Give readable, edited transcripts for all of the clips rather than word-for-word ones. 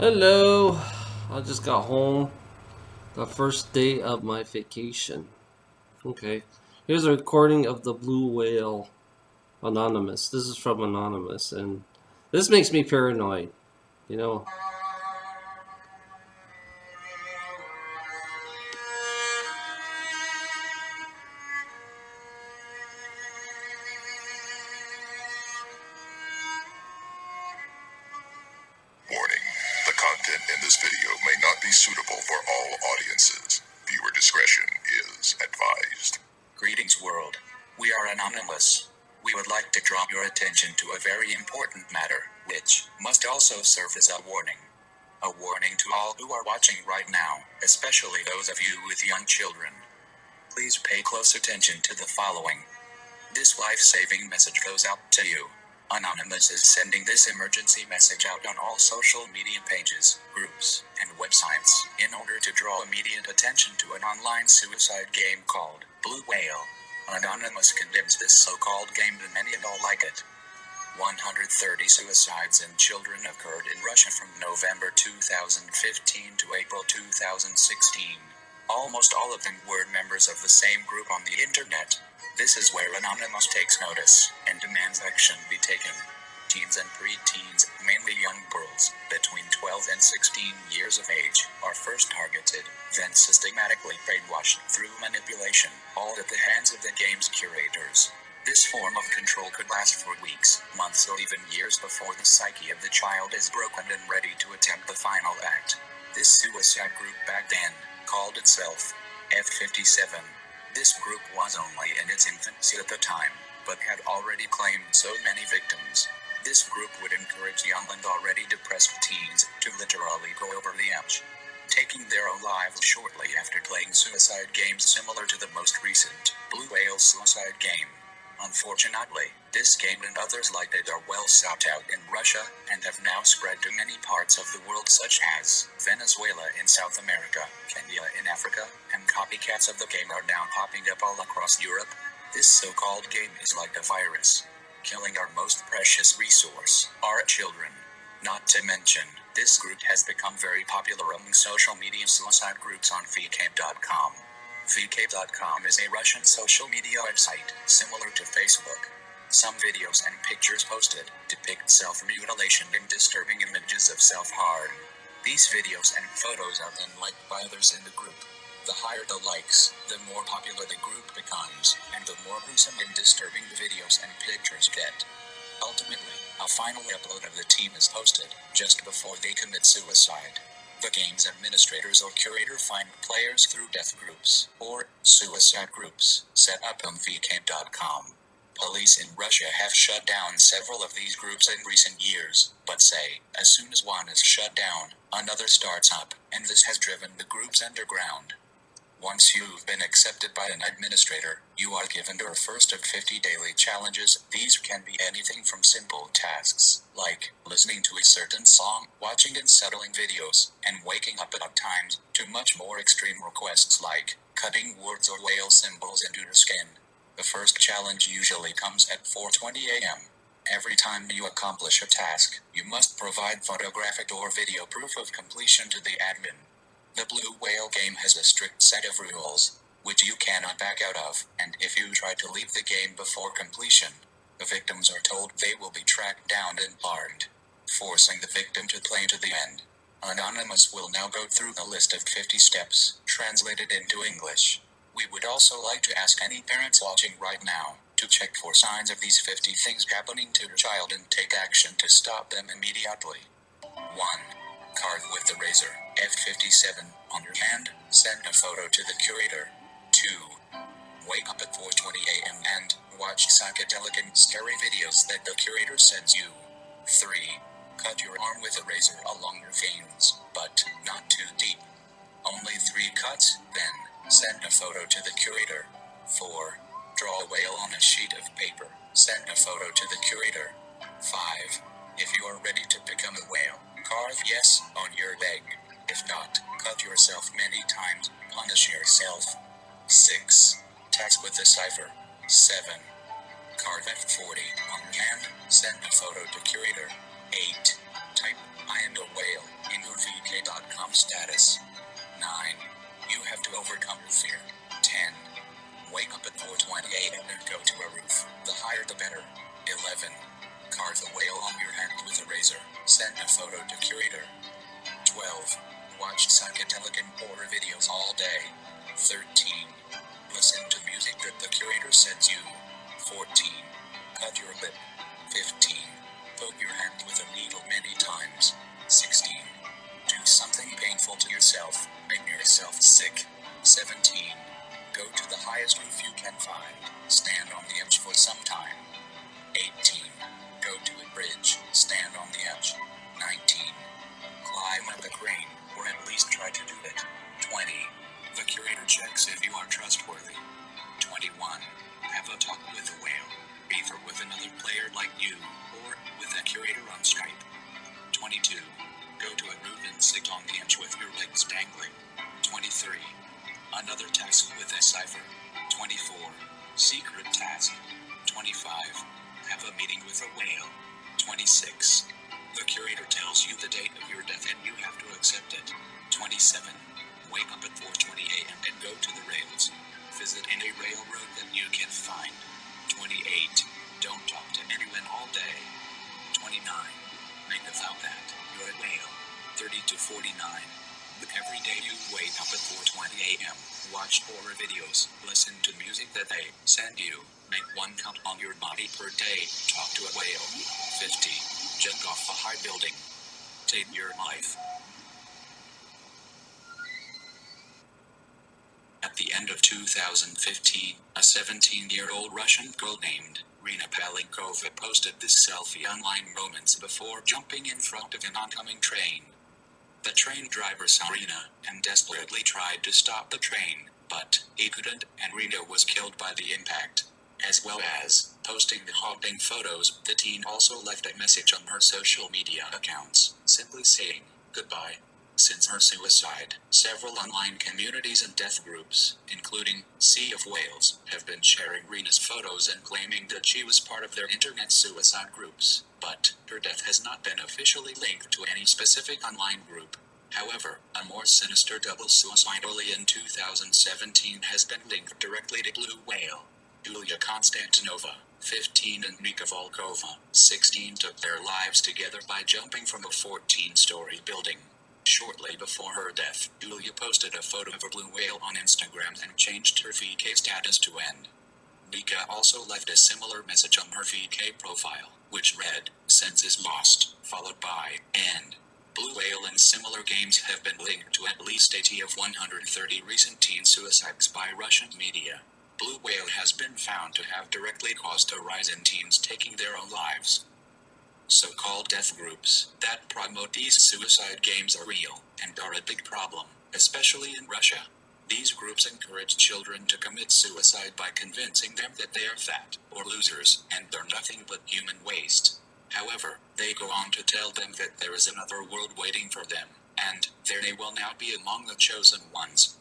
Hello. I just got home. The first day of my vacation. Okay. Here's a recording of the Blue Whale Anonymous. This is from Anonymous, and this makes me paranoid. You know. Warning. The content in this video may not be suitable for all audiences. Viewer discretion is advised. Greetings, world. We are Anonymous. We would like to draw your attention to a very important matter, which must also serve as a warning. A warning to all who are watching right now, especially those of you with young children. Please pay close attention to the following. This life-saving message goes out to you. Anonymous is sending this emergency message out on all social media pages, groups, and websites in order to draw immediate attention to an online suicide game called Blue Whale. Anonymous condemns this so-called game and many don't like it. 130 suicides in children occurred in Russia from November 2015 to April 2016. Almost all of them were members of the same group on the internet. This is where Anonymous takes notice and demands action be taken. Teens and pre-teens, mainly young girls between 12 and 16 years of age, are first targeted, then systematically brainwashed through manipulation, all at the hands of the game's curators. This form of control could last for weeks, months, or even years before the psyche of the child is broken and ready to attempt the final act. This suicide group back then called itself F57. This group was only in its infancy at the time, but had already claimed so many victims. This group would encourage young and already depressed teens to literally go over the edge, taking their own lives shortly after playing suicide games similar to the most recent Blue Whale suicide game. Unfortunately, this game and others like it are well sought out in Russia and have now spread to many parts of the world such as Venezuela in South America, Kenya in Africa, and copycats of the game are now popping up all across Europe. This so-called game is like a virus, killing our most precious resource, our children. Not to mention, this group has become very popular among social media suicide groups on VK.com. VK.com is a Russian social media website, similar to Facebook. Some videos and pictures posted depict self-mutilation and disturbing images of self-harm. These videos and photos are then liked by others in the group. The higher the likes, the more popular the group becomes, and the more gruesome and disturbing the videos and pictures get. Ultimately, a final upload of the team is posted, just before they commit suicide. The game's administrators or curator find players through death groups, or suicide groups, set up on VK.com. Police in Russia have shut down several of these groups in recent years, but say, as soon as one is shut down, another starts up, and this has driven the groups underground. Once you've been accepted by an administrator, you are given your first of 50 daily challenges. These can be anything from simple tasks, like listening to a certain song, watching unsettling videos, and waking up at odd times, to much more extreme requests like cutting words or whale symbols into your skin. The first challenge usually comes at 4:20 a.m. Every time you accomplish a task, you must provide photographic or video proof of completion to the admin. The Blue Whale game has a strict set of rules, which you cannot back out of, and if you try to leave the game before completion, the victims are told they will be tracked down and harmed, forcing the victim to play to the end. Anonymous will now go through the list of 50 steps, translated into English. We would also like to ask any parents watching right now to check for signs of these 50 things happening to your child and take action to stop them immediately. 1. Carve with the razor, F57, on your hand, send a photo to the curator. 2. Wake up at 4:20 a.m. and watch psychedelic and scary videos that the curator sends you. 3. Cut your arm with a razor along your veins, but not too deep. Only 3 cuts, then send a photo to the curator. 4. Draw a whale on a sheet of paper, send a photo to the curator. 5. If you are ready to become a whale, carve yes on your leg. If not, cut yourself many times, punish yourself. 6. Text with a cipher. 7. Carve F40 on your hand, send a photo to curator. 8. Type, I am a whale, in your Status 9. You have to overcome your fear. 10. Wake up at 4:20 a.m. and go to a roof. The higher the better. 11. Carve a whale on your hand with a razor. Send a photo to curator. 12. Watch psychedelic and horror videos all day. 13. Listen to music that the curator sends you. 14. Cut your lip. 15. Poke your hand with a needle many times. 16. Do something painful to yourself. Make yourself sick. 17. Go to the highest roof you can find. Stand on the edge for some time. 18. Go to a bridge. Stand on the edge. 19. Climb up a crane, or at least try to do it. 20. The curator checks if you are trustworthy. 21. Have a talk with a whale, either with another player like you, or with a curator on Skype. 22. Go to a roof and sit on the edge with your legs dangling. 23. Another task with a cipher. 24. Secret task. 25. Have a meeting with a whale. 26. The curator tells you the date of your death and you have to accept it. 27. Wake up at 4:20 a.m. and go to the rails. Visit any railroad that you can find. 28. Don't talk to anyone all day. 29. Make a vow that you're a whale. 30 to 49. Every day you wake up at 4:20 a.m., watch horror videos, listen to music that they send you, make one count on your body per day, talk to a whale. 50. Jump off a high building. Take your life. At the end of 2015, a 17-year-old Russian girl named Rina Palenkova posted this selfie online moments before jumping in front of an oncoming train. The train driver saw Rina and desperately tried to stop the train, but he couldn't, and Rina was killed by the impact. As well as posting the haunting photos, the teen also left a message on her social media accounts, simply saying, "Goodbye." Since her suicide, several online communities and death groups, including Sea of Whales, have been sharing Rina's photos and claiming that she was part of their internet suicide groups, but her death has not been officially linked to any specific online group. However, a more sinister double suicide early in 2017 has been linked directly to Blue Whale. Yulia Konstantinova, 15, and Nika Volkova, 16, took their lives together by jumping from a 14-story building. Shortly before her death, Yulia posted a photo of a blue whale on Instagram and changed her VK status to End. Nika also left a similar message on her VK profile, which read, "Senses lost," followed by, "End." Blue Whale and similar games have been linked to at least 80 of 130 recent teen suicides by Russian media. Blue Whale has been found to have directly caused a rise in teens taking their own lives. So-called death groups that promote these suicide games are real, and are a big problem, especially in Russia. These groups encourage children to commit suicide by convincing them that they are fat, or losers, and they're nothing but human waste. However, they go on to tell them that there is another world waiting for them, and there they will now be among the chosen ones.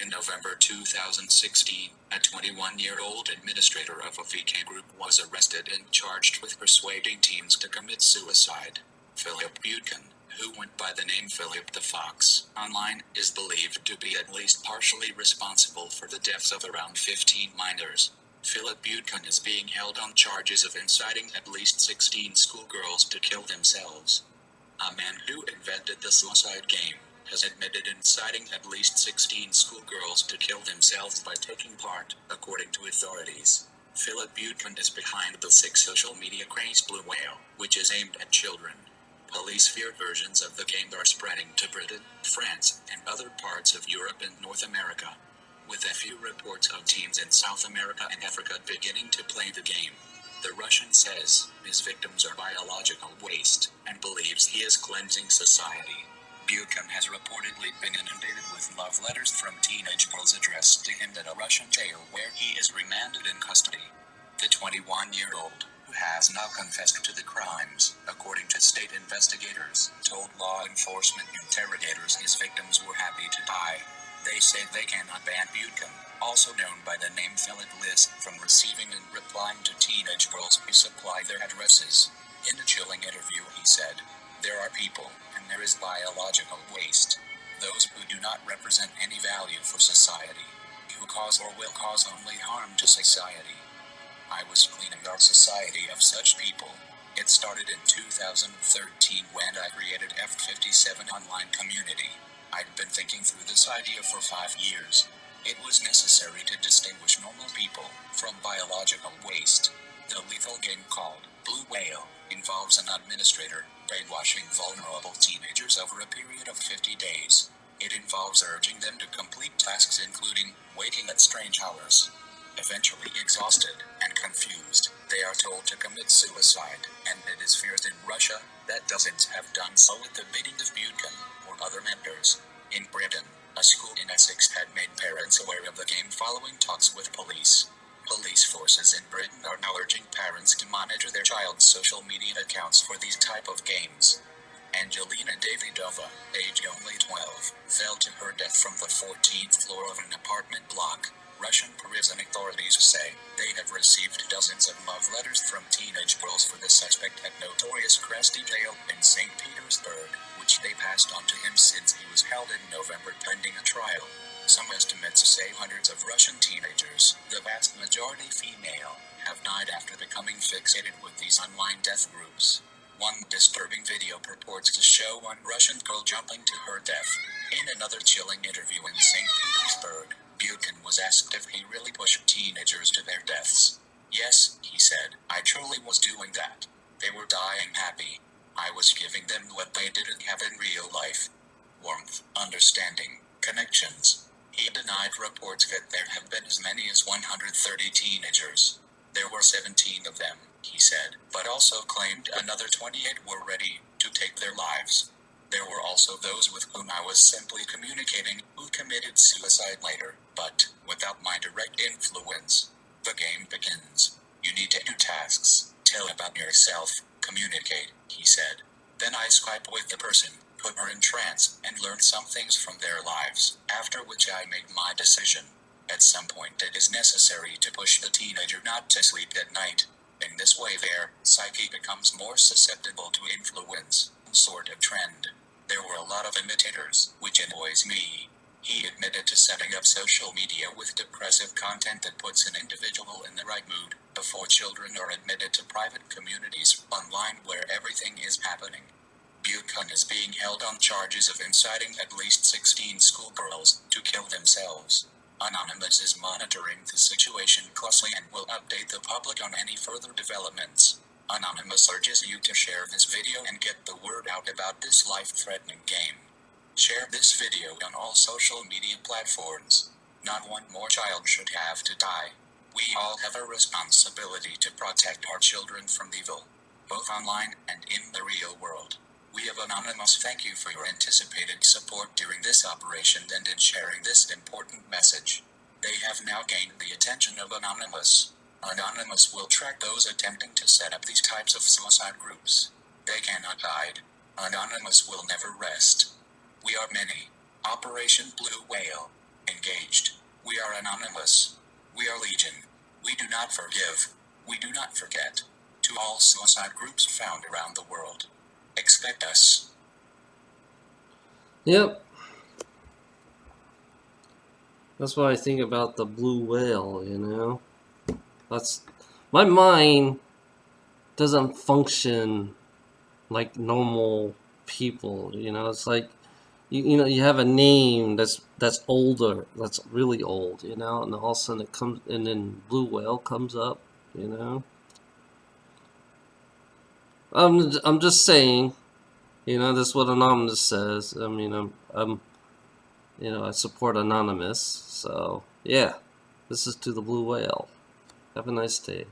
In November 2016, a 21-year-old administrator of a VK group was arrested and charged with persuading teens to commit suicide. Philip Butkin, who went by the name Philip the Fox online, is believed to be at least partially responsible for the deaths of around 15 minors. Philip Butkin is being held on charges of inciting at least 16 schoolgirls to kill themselves. A man who invented the suicide game has admitted inciting at least 16 schoolgirls to kill themselves by taking part, according to authorities. Philip Butkin is behind the sick social media craze Blue Whale, which is aimed at children. Police fear versions of the game are spreading to Britain, France, and other parts of Europe and North America, with a few reports of teens in South America and Africa beginning to play the game. The Russian says his victims are biological waste, and believes he is cleansing society. Butkin has reportedly been inundated with love letters from teenage girls addressed to him at a Russian jail where he is remanded in custody. The 21-year-old, who has now confessed to the crimes, according to state investigators, told law enforcement interrogators his victims were happy to die. They say they cannot ban Butkin, also known by the name Philip Liss, from receiving and replying to teenage girls who supply their addresses. In a chilling interview he said, There are people, and there is biological waste. Those who do not represent any value for society. Who cause or will cause only harm to society. I was cleaning our society of such people. It started in 2013 when I created F57 Online Community. I'd been thinking through this idea for 5 years. It was necessary to distinguish normal people from biological waste. The lethal game called Blue Whale involves an administrator brainwashing vulnerable teenagers over a period of 50 days. It involves urging them to complete tasks including waking at strange hours. Eventually exhausted and confused, they are told to commit suicide, and it is feared in Russia that dozens have done so with the bidding of Bukin or other members. In Britain, a school in Essex had made parents aware of the game following talks with police. Police forces in Britain are now urging parents to monitor their child's social media accounts for these type of games. Angelina Davidova, aged only 12, fell to her death from the 14th floor of an apartment block. Russian prison authorities say they have received dozens of love letters from teenage girls for the suspect at notorious Kresty jail in St. Petersburg, which they passed on to him since he was held in November pending a trial. Some estimates say hundreds of Russian teenagers, the vast majority female, have died after becoming fixated with these online death groups. One disturbing video purports to show one Russian girl jumping to her death. In another chilling interview in St. Petersburg, Bukin was asked if he really pushed teenagers to their deaths. Yes, he said, I truly was doing that. They were dying happy. I was giving them what they didn't have in real life. Warmth, understanding, connections. He denied reports that there have been as many as 130 teenagers. There were 17 of them, he said, but also claimed another 28 were ready to take their lives. There were also those with whom I was simply communicating who committed suicide later, but without my direct influence. The game begins. You need to do tasks, tell about yourself, communicate, he said. Then I Skype with the person, put her in trance, and learned some things from their lives, after which I made my decision. At some point it is necessary to push the teenager not to sleep at night. In this way their psyche becomes more susceptible to influence, sort of trend. There were a lot of imitators, which annoys me. He admitted to setting up social media with depressive content that puts an individual in the right mood, before children are admitted to private communities online where everything is happening. Bukin is being held on charges of inciting at least 16 schoolgirls to kill themselves. Anonymous is monitoring the situation closely and will update the public on any further developments. Anonymous urges you to share this video and get the word out about this life-threatening game. Share this video on all social media platforms. Not one more child should have to die. We all have a responsibility to protect our children from evil, both online and in the real world. We of Anonymous thank you for your anticipated support during this operation and in sharing this important message. They have now gained the attention of Anonymous. Anonymous will track those attempting to set up these types of suicide groups. They cannot hide. Anonymous will never rest. We are many. Operation Blue Whale. Engaged. We are Anonymous. We are Legion. We do not forgive. We do not forget. To all suicide groups found around the world. Expect us. Yep. That's what I think about the blue whale, you know? That's my mind doesn't function like normal people, you know? It's like you know, you have a name that's older, that's really old, you know, and all of a sudden it comes and then blue whale comes up, you know? I'm just saying, you know, that's what Anonymous says. I mean, I'm you know, I support Anonymous, so yeah, this is to the blue whale. Have a nice day.